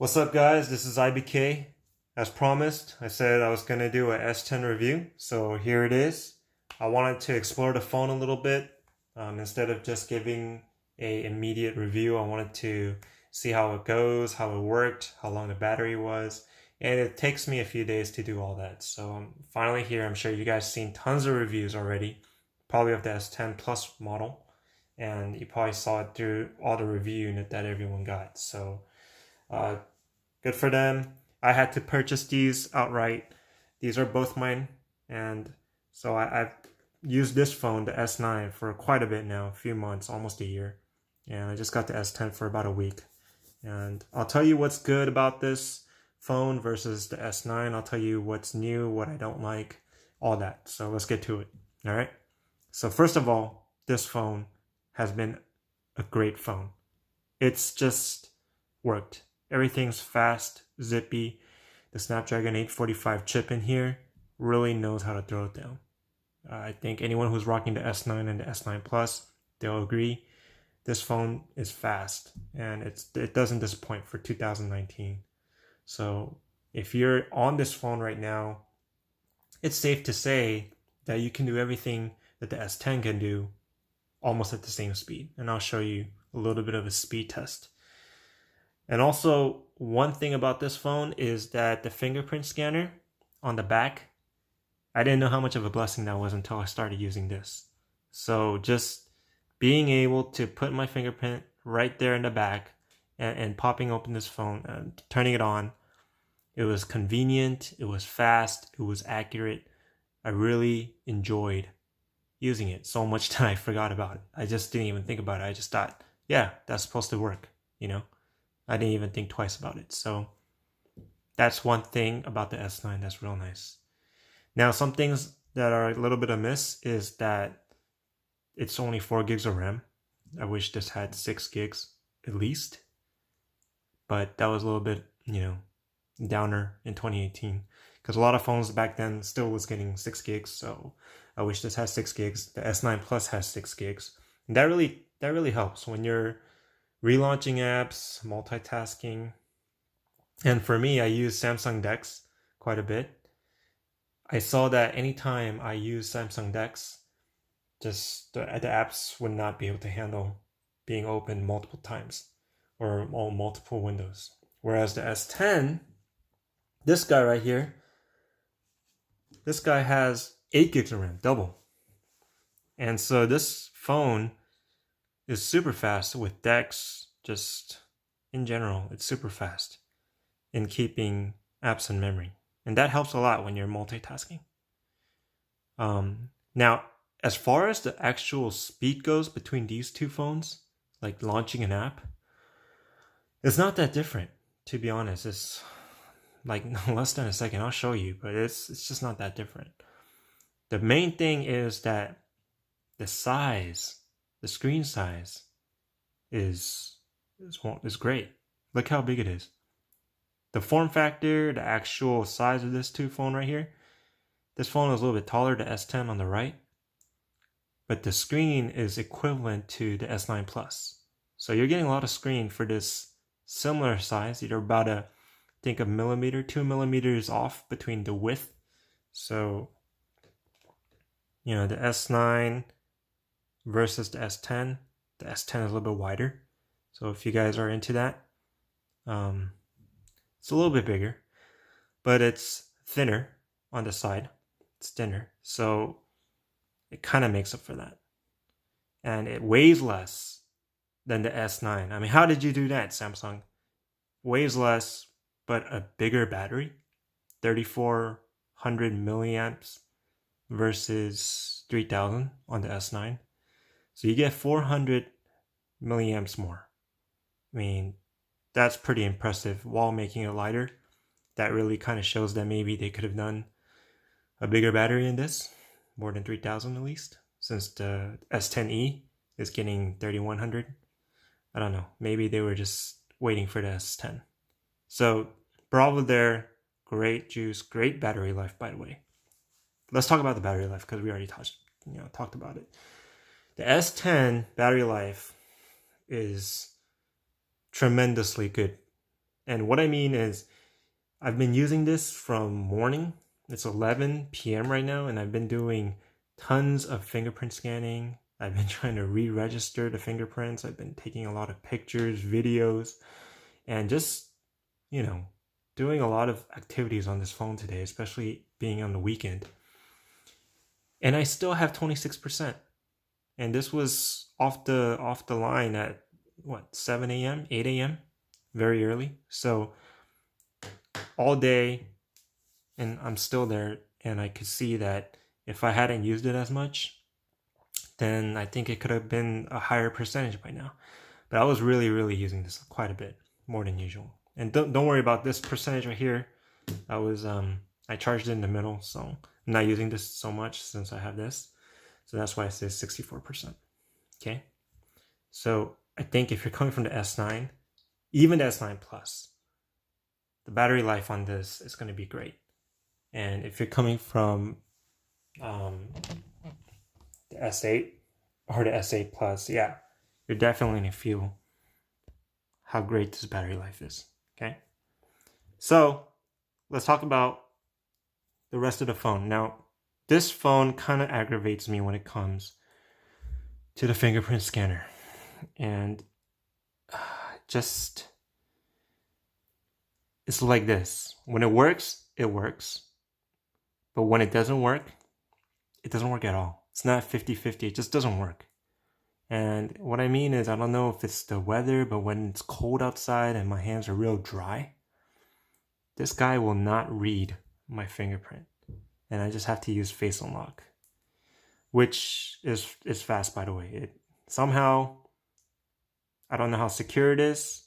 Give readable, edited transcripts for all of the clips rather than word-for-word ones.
What's up, guys? This is IBK. As promised, I said I was going to do a S10 review, so here it is. I wanted to explore the phone a little bit. Instead of just giving a immediate review, I wanted to see how it goes, how it worked, how long the battery was, and it takes me a few days to do all that. So I'm finally here. I'm sure you guys seen tons of reviews already, probably of the S10 Plus model, and you probably saw it through all the review unit that everyone got. So uh, good for them. I had to purchase these outright. These are both mine, and so I've used this phone, the S9, for quite a bit now, a few months, almost a year. And I just got the S10 for about a week. And I'll tell you what's good about this phone versus the S9. I'll tell you what's new, what I don't like, all that. So let's get to it. All right. So first of all, this phone has been a great phone. It's just worked. Everything's fast, zippy. The Snapdragon 845 chip in here really knows how to throw it down. I think anyone who's rocking the S9 and the S9 Plus, they'll agree. This phone is fast and it doesn't disappoint for 2019. So if you're on this phone right now, it's safe to say that you can do everything that the S10 can do almost at the same speed. And I'll show you a little bit of a speed test. And also, one thing about this phone is that the fingerprint scanner on the back, I didn't know how much of a blessing that was until I started using this. So just being able to put my fingerprint right there in the back and popping open this phone and turning it on, it was convenient, it was fast, it was accurate. I really enjoyed using it so much that I forgot about it. I just didn't even think about it. I just thought, yeah, that's supposed to work, you know? I didn't even think twice about it. So that's one thing about the S9 that's real nice. Now, some things that are a little bit amiss is that it's only 4 gigs of RAM. I wish this had 6 gigs at least. But that was a little bit, downer in 2018. Because a lot of phones back then still was getting 6 gigs. So I wish this has 6 gigs. The S9 Plus has 6 gigs. And that really helps when you're relaunching apps, multitasking. And for me, I use Samsung DeX quite a bit. I saw that anytime I use Samsung DeX, just the apps would not be able to handle being opened multiple times or all multiple windows. Whereas the S10, this guy right here, this guy has 8 gigs of RAM, double. And so this phone is super fast with DeX. Just in general, it's super fast in keeping apps in memory. And that helps a lot when you're multitasking. Now, as far as the actual speed goes between these two phones, like launching an app, it's not that different, to be honest. It's like less than a second. I'll show you, but it's just not that different. The main thing is that the size, the screen size is great. Look how big it is. The form factor, the actual size of this phone right here, this phone is a little bit taller, the S10 on the right, but the screen is equivalent to the S9 Plus. So you're getting a lot of screen for this similar size. You're about I think a millimeter, 2 millimeters off between the width. So, the S9 versus the S10 is a little bit wider. So if you guys are into that, it's a little bit bigger, but it's thinner on the side. It's thinner, so it kind of makes up for that. And it weighs less than the S9. I mean, how did you do that, Samsung? Weighs less, but a bigger battery, 3,400 milliamps versus 3,000 on the S9. So you get 400 milliamps more. I mean, that's pretty impressive while making it lighter. That really kind of shows that maybe they could have done a bigger battery in this, more than 3,000 at least, since the S10e is getting 3,100. I don't know. Maybe they were just waiting for the S10. So bravo there. Great juice. Great battery life, by the way. Let's talk about the battery life because we already talked about it. The S10 battery life is tremendously good And what I mean is, I've been using this from morning. It's 11 p.m. right now, and I've been doing tons of fingerprint scanning. I've been trying to re-register the fingerprints. I've been taking a lot of pictures, videos, and just, you know, doing a lot of activities on this phone today, especially being on the weekend. And I still have 26%. And this was off the line at what, 7 a.m., 8 a.m., very early. So all day, and I'm still there, and I could see that if I hadn't used it as much, then I think it could have been a higher percentage by now. But I was really using this quite a bit, more than usual. And don't worry about this percentage right here. I charged it in the middle, so I'm not using this so much since I have this. So that's why it says 64%. Okay. So I think if you're coming from the S9, even the S9 Plus, the battery life on this is going to be great. And if you're coming from the S8 or the S8 Plus, yeah, you're definitely going to feel how great this battery life is. Okay. So let's talk about the rest of the phone. Now, this phone kind of aggravates me when it comes to the fingerprint scanner. And just, it's like this. When it works, it works. But when it doesn't work at all. It's not 50-50. It just doesn't work. And what I mean is, I don't know if it's the weather, but when it's cold outside and my hands are real dry, this guy will not read my fingerprint. And I just have to use face unlock, which is fast, by the way. It somehow, I don't know how secure it is,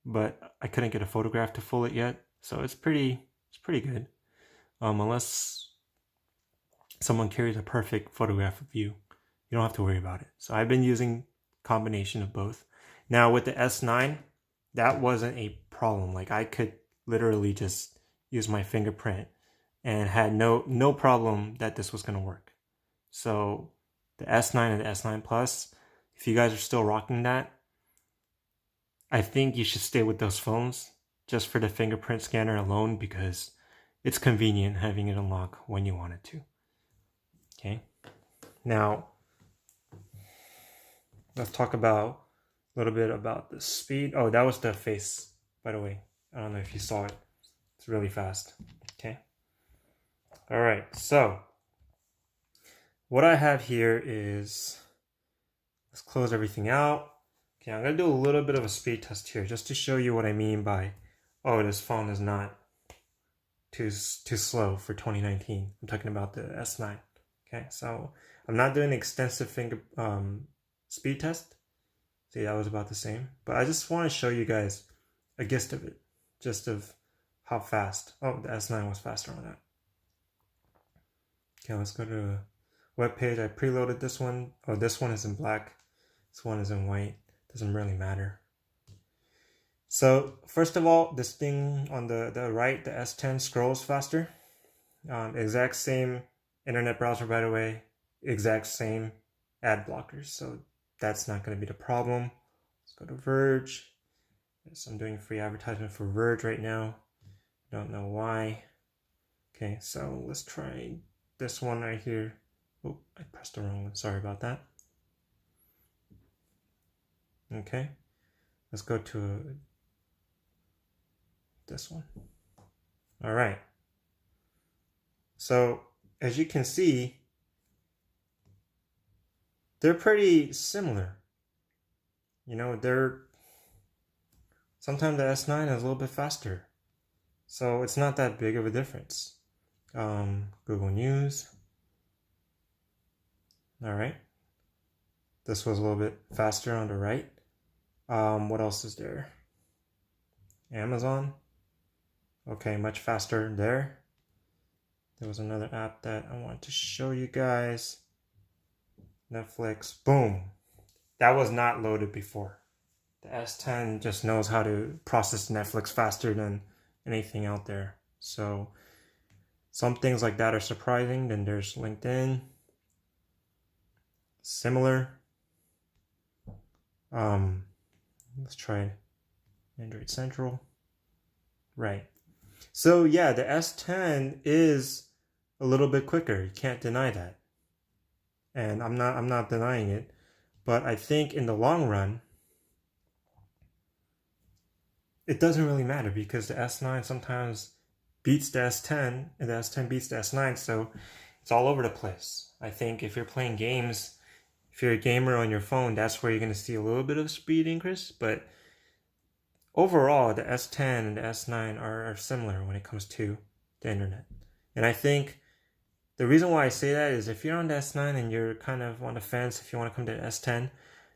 but I couldn't get a photograph to fool it yet. So it's pretty good. Unless someone carries a perfect photograph of you, you don't have to worry about it. So I've been using combination of both. Now with the S9, that wasn't a problem. Like I could literally just use my fingerprint and had no problem that this was going to work. So the S9 and the S9 Plus, if you guys are still rocking that, I think you should stay with those phones just for the fingerprint scanner alone, because it's convenient having it unlock when you want it to. Okay. Now, let's talk about a little bit about the speed. Oh, that was the face, by the way. I don't know if you saw it. It's really fast. Okay. All right. So what I have here is, let's close everything out. Okay, I'm going to do a little bit of a speed test here just to show you what I mean by, oh, this phone is not too slow for 2019. I'm talking about the S9. Okay, so I'm not doing an extensive speed test. See, that was about the same. But I just want to show you guys a gist of it, just of how fast. Oh, the S9 was faster on that. Okay, let's go to the web page. I preloaded this one. Oh, this one is in black. This one is in white. Doesn't really matter. So first of all, this thing on the right, the S10 scrolls faster. Exact same internet browser, by the way. Exact same ad blockers. So that's not going to be the problem. Let's go to Verge. Yes, I'm doing free advertisement for Verge right now. Don't know why. Okay, so let's try this one right here. Oh, I pressed the wrong one. Sorry about that. Okay, let's go to this one. All right. So as you can see, they're pretty similar. You know, sometimes the S9 is a little bit faster. So it's not that big of a difference. Google News. All right. This was a little bit faster on the right. What else is there? Amazon. Okay, much faster there. There was another app that I wanted to show you guys. Netflix. Boom. That was not loaded before. The S10 just knows how to process Netflix faster than anything out there. So some things like that are surprising. Then there's LinkedIn. Similar. Let's try Android Central. Right. So yeah, the S10 is a little bit quicker. You can't deny that. And I'm not denying it. But I think in the long run, it doesn't really matter because the S9 sometimes beats the S10 and the S10 beats the S9, so it's all over the place. I think if you're playing games, if you're a gamer on your phone, that's where you're going to see a little bit of speed increase, but overall, the S10 and the S9 are similar when it comes to the internet. And I think the reason why I say that is if you're on the S9 and you're kind of on the fence, if you want to come to the S10,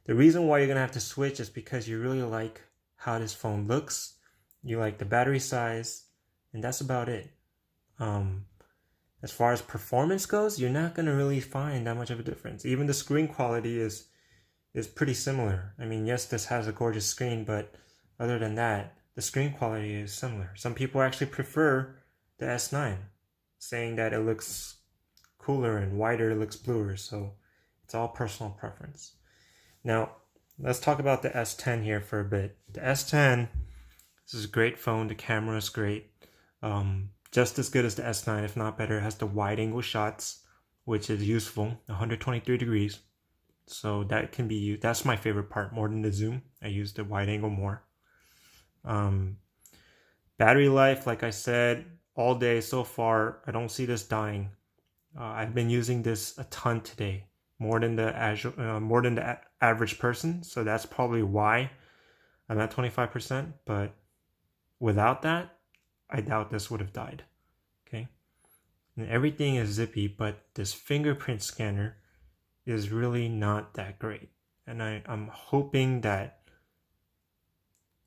the reason why you're going to have to switch is because you really like how this phone looks, you like the battery size, and that's about it. As far as performance goes, you're not going to really find that much of a difference. Even the screen quality is pretty similar. I mean, yes, this has a gorgeous screen, but other than that, the screen quality is similar. Some people actually prefer the S9, saying that it looks cooler and wider, it looks bluer, so it's all personal preference. Now, let's talk about the S10 here for a bit. The S10, this is a great phone. The camera is great. Just as good as the S9, if not better. It has the wide angle shots, which is useful, 123 degrees. So that can be used. That's my favorite part, more than the zoom. I use the wide angle more. Battery life, like I said, all day so far, I don't see this dying. I've been using this a ton today, more than the average person. So that's probably why I'm at 25%. But without that, I doubt this would have died. Okay, and everything is zippy, but this fingerprint scanner is really not that great. And I'm hoping that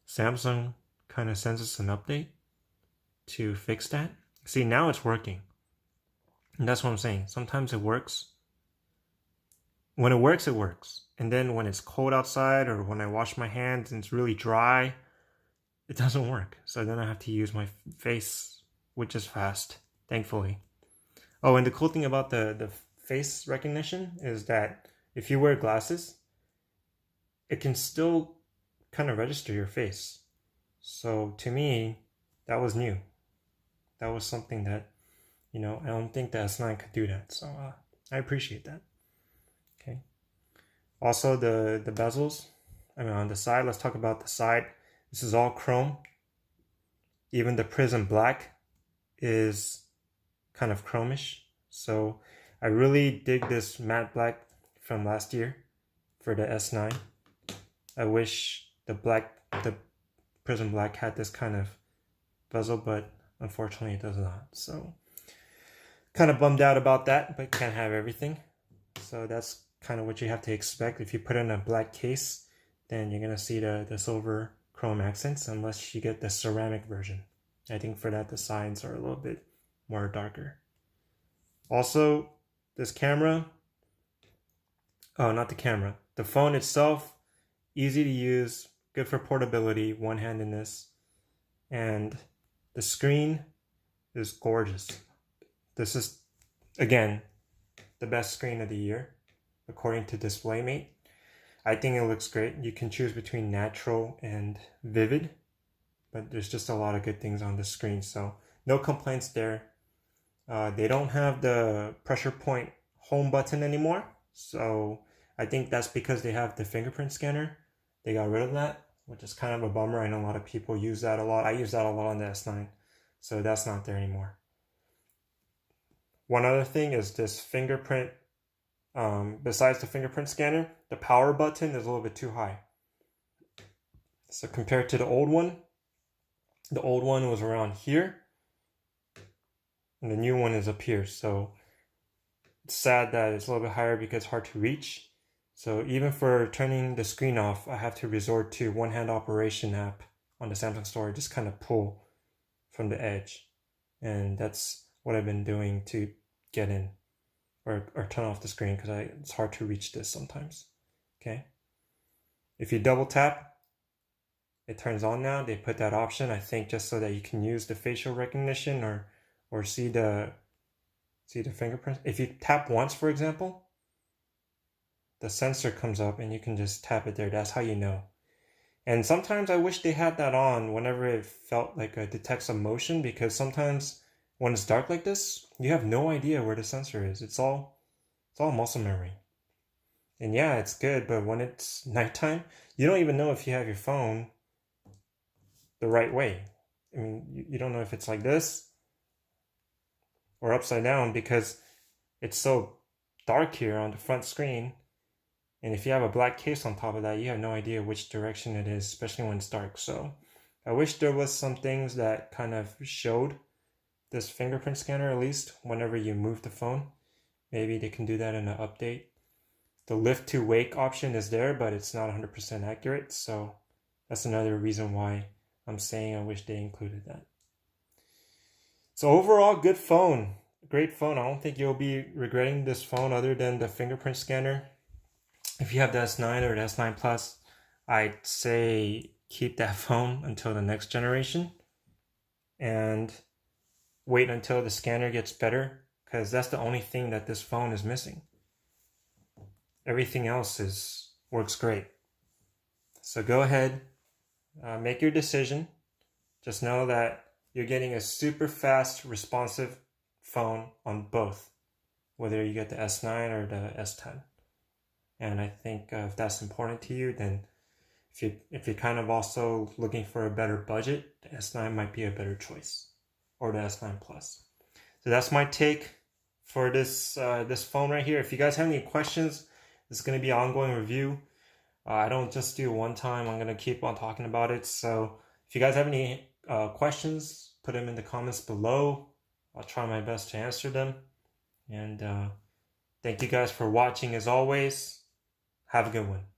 Samsung kind of sends us an update to fix that. See, now it's working. And that's what I'm saying. Sometimes it works. When it works, it works. And then when it's cold outside or when I wash my hands and it's really dry, it doesn't work. So then I have to use my face, which is fast, thankfully. Oh, and the cool thing about the face recognition is that if you wear glasses, it can still kind of register your face. So to me, that was new. That was something that, I don't think the S9 could do that. So I appreciate that. Okay. Also, the bezels, on the side, let's talk about the side. This is all chrome. Even the prism black is kind of chromish. So I really dig this matte black from last year for the S9. I wish the prism black had this kind of bezel, but unfortunately it does not. So kind of bummed out about that, but can't have everything. So that's kind of what you have to expect. If you put in a black case, then you're going to see the silver chrome accents, unless you get the ceramic version. I think for that, the sides are a little bit more darker. Also, this camera, not the camera, the phone itself, easy to use, good for portability, one-handedness, and the screen is gorgeous. This is, again, the best screen of the year, according to DisplayMate. I think it looks great. You can choose between natural and vivid, but there's just a lot of good things on the screen, so no complaints there. They don't have the pressure point home button anymore, so I think that's because they have the fingerprint scanner. They got rid of that, which is kind of a bummer. I know a lot of people use that a lot. I use that a lot on the S9, so that's not there anymore. One other thing is this fingerprint. Besides the fingerprint scanner, the power button is a little bit too high. So compared to the old one was around here, and the new one is up here. So it's sad that it's a little bit higher because it's hard to reach. So even for turning the screen off, I have to resort to one-hand operation app on the Samsung store, just kind of pull from the edge. And that's what I've been doing to get in or turn off the screen, because it's hard to reach this sometimes. Okay. If you double tap, it turns on now. They put that option, I think, just so that you can use the facial recognition or see the fingerprint. If you tap once, for example, the sensor comes up and you can just tap it there. That's how you know. And sometimes I wish they had that on whenever it felt like it detects a motion, because sometimes when it's dark like this, you have no idea where the sensor is. It's all muscle memory. And yeah, it's good, but when it's nighttime, you don't even know if you have your phone the right way. I mean, you don't know if it's like this or upside down, because it's so dark here on the front screen. And if you have a black case on top of that, you have no idea which direction it is, especially when it's dark. So I wish there was some things that kind of showed this fingerprint scanner, at least whenever you move the phone. Maybe they can do that in an update. The lift to wake option is there, but it's not 100% accurate. So that's another reason why I'm saying I wish they included that. So overall, good phone. Great phone. I don't think you'll be regretting this phone other than the fingerprint scanner. If you have the S9 or the S9 Plus, I'd say keep that phone until the next generation and wait until the scanner gets better, because that's the only thing that this phone is missing. Everything else works great. So go ahead, make your decision. Just know that you're getting a super fast, responsive phone on both, whether you get the S9 or the S10. And I think if that's important to you, then if you're kind of also looking for a better budget, the S9 might be a better choice, or the S9 Plus. So that's my take for this phone right here. If you guys have any questions, this is going to be an ongoing review. I don't just do one time. I'm going to keep on talking about it. So if you guys have any questions, put them in the comments below. I'll try my best to answer them. And thank you guys for watching as always. Have a good one.